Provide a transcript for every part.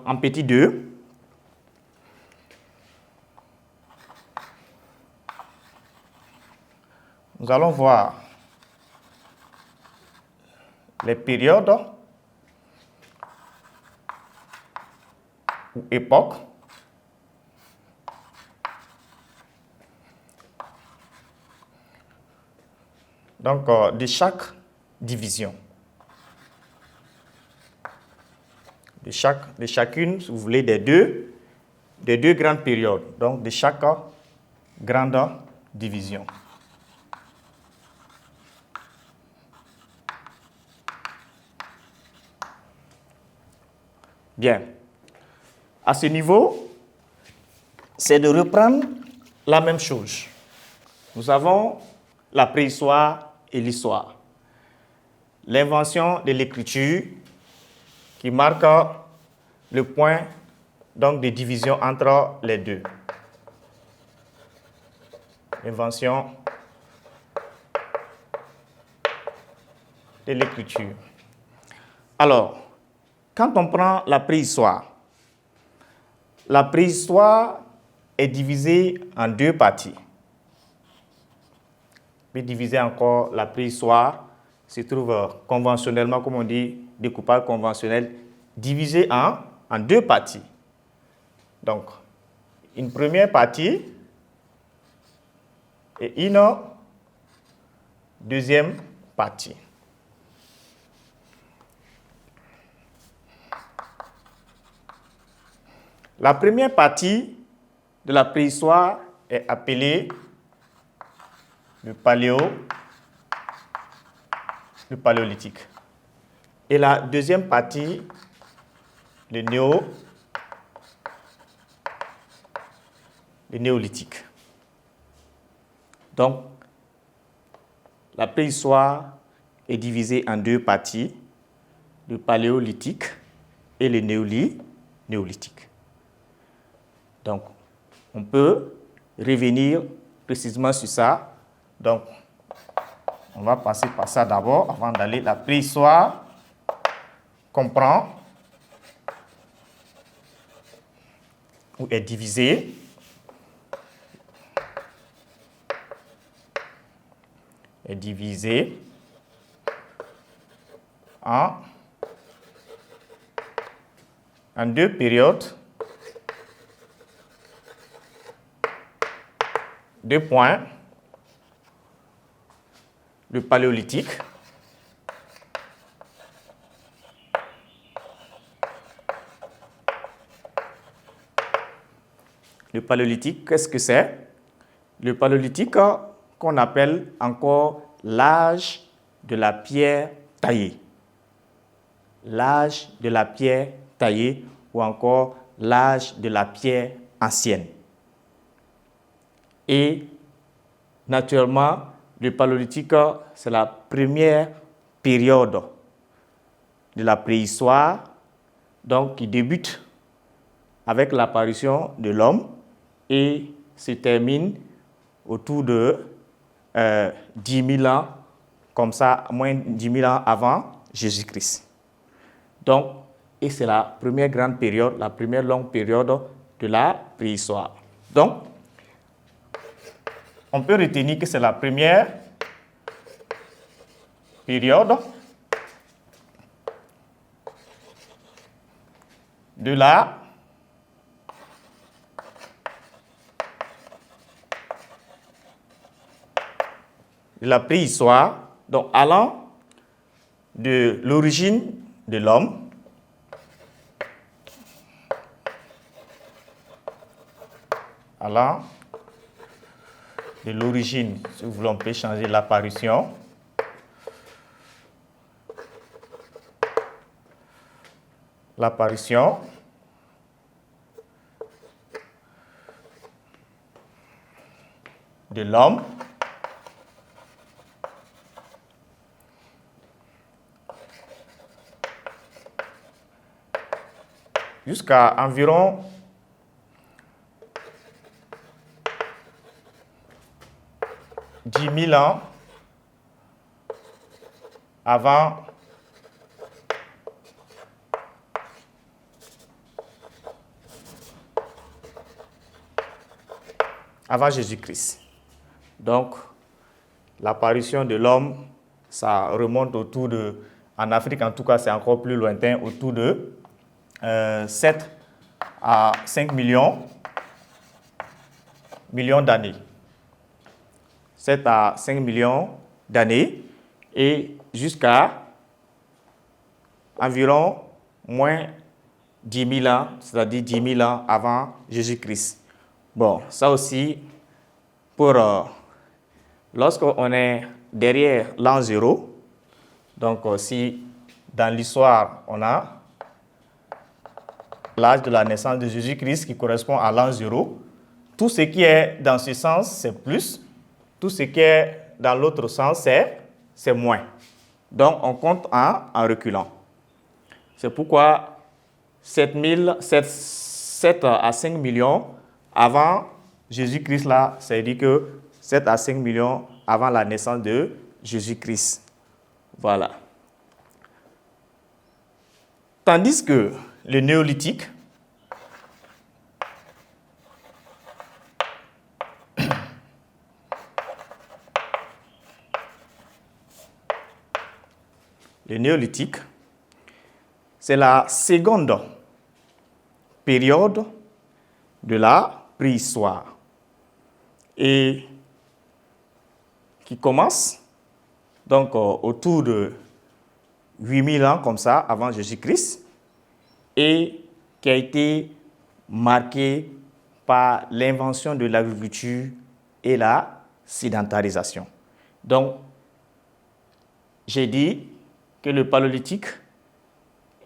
en petit 2. Nous allons voir les périodes ou époques donc de chaque division. De chacune, si vous voulez, des deux grandes périodes, donc de chaque grande division. Bien. À ce niveau, c'est de reprendre la même chose. Nous avons la préhistoire et l'histoire. L'invention de l'écriture qui marque le point donc, de division entre les deux. L'invention de l'écriture. Alors, quand on prend la préhistoire est divisée en deux parties. Puis diviser encore la préhistoire se trouve conventionnellement, comme on dit, découpage conventionnel, divisé en deux parties. Donc, une première partie et une deuxième partie. La première partie de la préhistoire est appelée le paléolithique. Et la deuxième partie, le néolithique. Donc, la préhistoire est divisée en deux parties, le paléolithique et le néolithique. Donc, on peut revenir précisément sur ça. Donc, on va passer par ça d'abord avant d'aller. La préhistoire comprend ou est divisée en deux périodes, deux points, le paléolithique qu'est-ce que c'est? Le paléolithique qu'on appelle encore l'âge de la pierre taillée. L'âge de la pierre taillée ou encore l'âge de la pierre ancienne. Et naturellement, le paléolithique, c'est la première période de la préhistoire, donc qui débute avec l'apparition de l'homme et se termine autour de 10 000 ans, comme ça, moins 10 000 ans avant Jésus-Christ. Donc, et c'est la première grande période, la première longue période de la préhistoire. Donc, on peut retenir que c'est la première période de la préhistoire, donc allant de l'origine de l'homme de l'origine, si vous voulez, on peut changer l'apparition. L'apparition de l'homme jusqu'à environ 10 000 ans avant avant Jésus-Christ. Donc, l'apparition de l'homme, ça remonte autour de, en Afrique en tout cas, c'est encore plus lointain, autour de 7 à 5 millions d'années. 7 à 5 millions d'années et jusqu'à environ moins 10 000 ans, c'est-à-dire 10 000 ans avant Jésus-Christ. Bon, ça aussi, pour lorsqu'on est derrière l'an 0, donc si dans l'histoire on a l'âge de la naissance de Jésus-Christ qui correspond à l'an 0, tout ce qui est dans ce sens, c'est plus, tout ce qui est dans l'autre sens, c'est moins. Donc on compte en reculant. C'est pourquoi 7 à 5 millions avant Jésus-Christ, là, ça veut dire que 7 à 5 millions avant la naissance de Jésus-Christ. Voilà. Tandis que le néolithique, c'est la seconde période de la préhistoire et qui commence donc autour de 8000 ans comme ça avant Jésus-Christ et qui a été marqué par l'invention de l'agriculture et la sédentarisation. Donc, j'ai dit que le paléolithique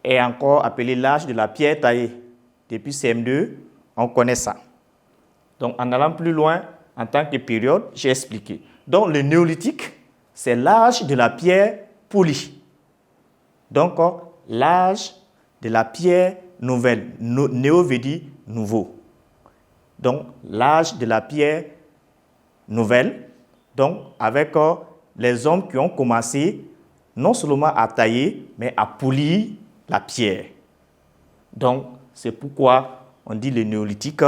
est encore appelé l'âge de la pierre taillée. Depuis CM2, on connaît ça. Donc, en allant plus loin, en tant que période, j'ai expliqué. Donc, le néolithique, c'est l'âge de la pierre polie. Donc, l'âge de la pierre nouvelle. Néo veut dire nouveau. Donc, l'âge de la pierre nouvelle. Donc, avec les hommes qui ont commencé non seulement à tailler, mais à polir la pierre. Donc, c'est pourquoi on dit le néolithique,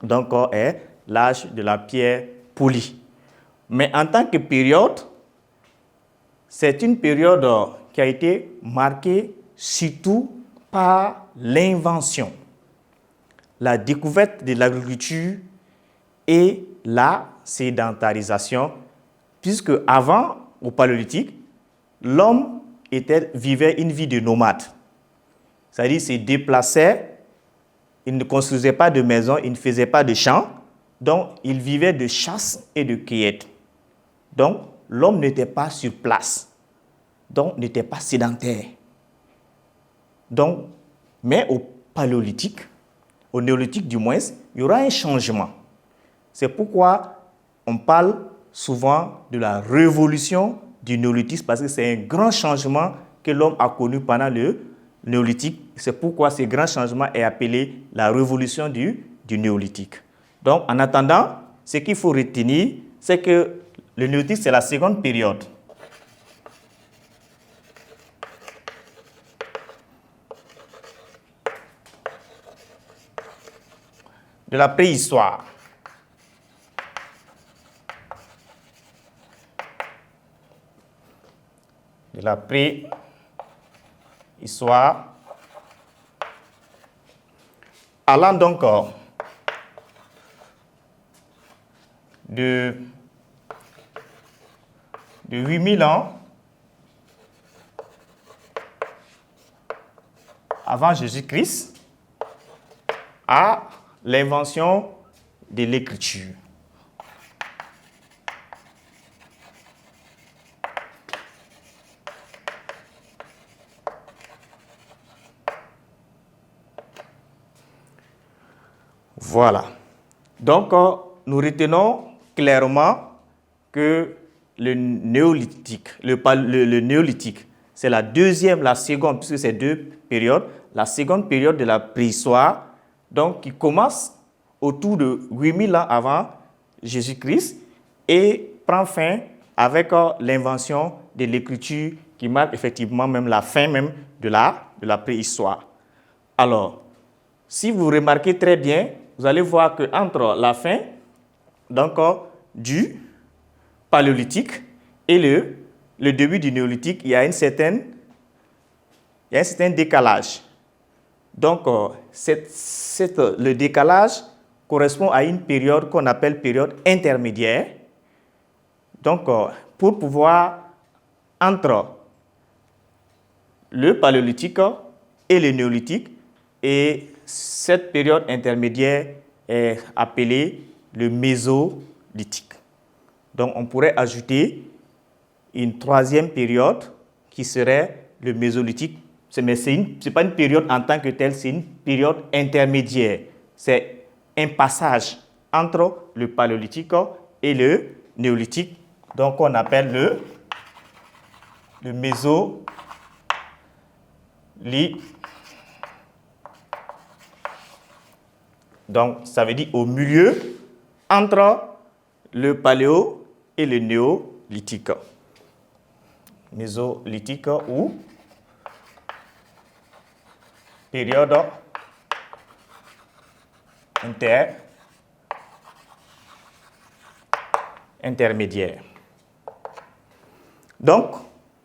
donc, est l'âge de la pierre polie. Mais en tant que période, c'est une période qui a été marquée surtout par l'invention, la découverte de l'agriculture et la sédentarisation, puisque avant, au paléolithique, l'homme vivait une vie de nomade. C'est-à-dire, il se déplaçait, il ne construisait pas de maison, il ne faisait pas de champs, donc il vivait de chasse et de cueillette. Donc, l'homme n'était pas sur place, donc n'était pas sédentaire. Donc, mais au paléolithique, au néolithique du moins, il y aura un changement. C'est pourquoi on parle souvent de la révolution du néolithique, parce que c'est un grand changement que l'homme a connu pendant le néolithique. C'est pourquoi ce grand changement est appelé la révolution du néolithique. Donc, en attendant, ce qu'il faut retenir, c'est que le néolithique, c'est la seconde période. De la préhistoire. De la préhistoire. Allant donc de 8000 ans avant Jésus-Christ à l'invention de l'écriture. Voilà. Donc, nous retenons clairement que le néolithique, le néolithique, c'est la seconde, puisque c'est deux périodes, la seconde période de la préhistoire, donc qui commence autour de 8000 ans avant Jésus-Christ et prend fin avec l'invention de l'écriture qui marque effectivement même la fin même de la préhistoire. Alors, si vous remarquez très bien, vous allez voir qu'entre la fin donc, du paléolithique et le début du néolithique, il y a un certain décalage. Donc, le décalage correspond à une période qu'on appelle période intermédiaire. Donc, pour pouvoir, entre le paléolithique et le néolithique, et cette période intermédiaire est appelée le mésolithique. Donc, on pourrait ajouter une troisième période qui serait le mésolithique. Mais ce n'est pas une période en tant que telle, c'est une période intermédiaire. C'est un passage entre le paléolithique et le néolithique. Donc, on appelle le mésolithique. Donc, ça veut dire au milieu entre le paléo et le néolithique. Mésolithique ou période intermédiaire. Donc,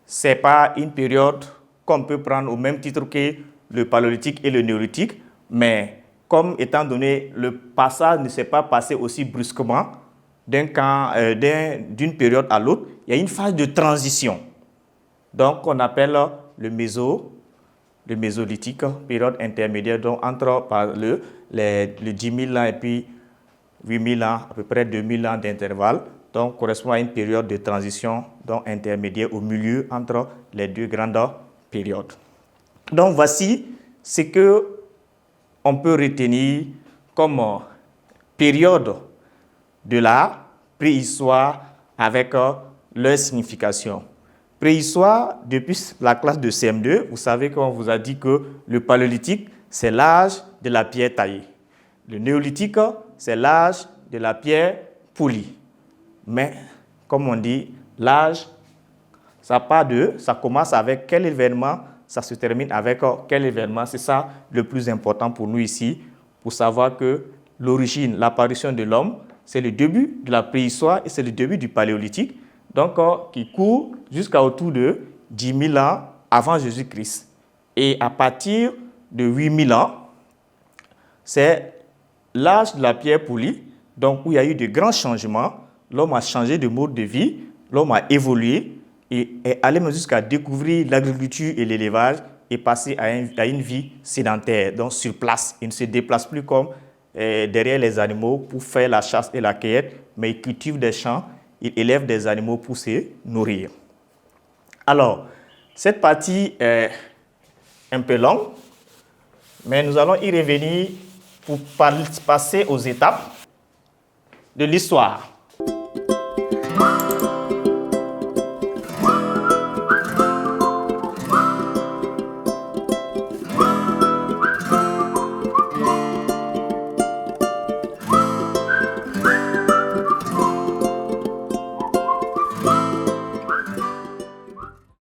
ce n'est pas une période qu'on peut prendre au même titre que le paléolithique et le néolithique, mais comme étant donné le passage ne s'est pas passé aussi brusquement d'une période à l'autre, il y a une phase de transition. Donc, on appelle le mésolithique, période intermédiaire, donc entre les 10 000 ans et puis 8 000 ans, à peu près 2 000 ans d'intervalle, donc correspond à une période de transition donc intermédiaire au milieu entre les deux grandes périodes. Donc, voici ce que on peut retenir comme période de la préhistoire avec leur signification. Préhistoire, depuis la classe de CM2, vous savez qu'on vous a dit que le paléolithique, c'est l'âge de la pierre taillée. Le néolithique, c'est l'âge de la pierre polie. Mais, comme on dit, l'âge, ça commence avec quel événement, ça se termine avec quel événement. C'est ça le plus important pour nous ici, pour savoir que l'origine, l'apparition de l'homme, c'est le début de la préhistoire et c'est le début du paléolithique, donc qui court jusqu'à autour de 10 000 ans avant Jésus-Christ. Et à partir de 8 000 ans, c'est l'âge de la pierre polie, donc où il y a eu de grands changements. L'homme a changé de mode de vie, l'homme a évolué et est allé jusqu'à découvrir l'agriculture et l'élevage et passer à une vie sédentaire, donc sur place. Il ne se déplace plus comme derrière les animaux pour faire la chasse et la cueillette, mais il cultive des champs, il élève des animaux pour se nourrir. Alors, cette partie est un peu longue, mais nous allons y revenir pour passer aux étapes de l'histoire.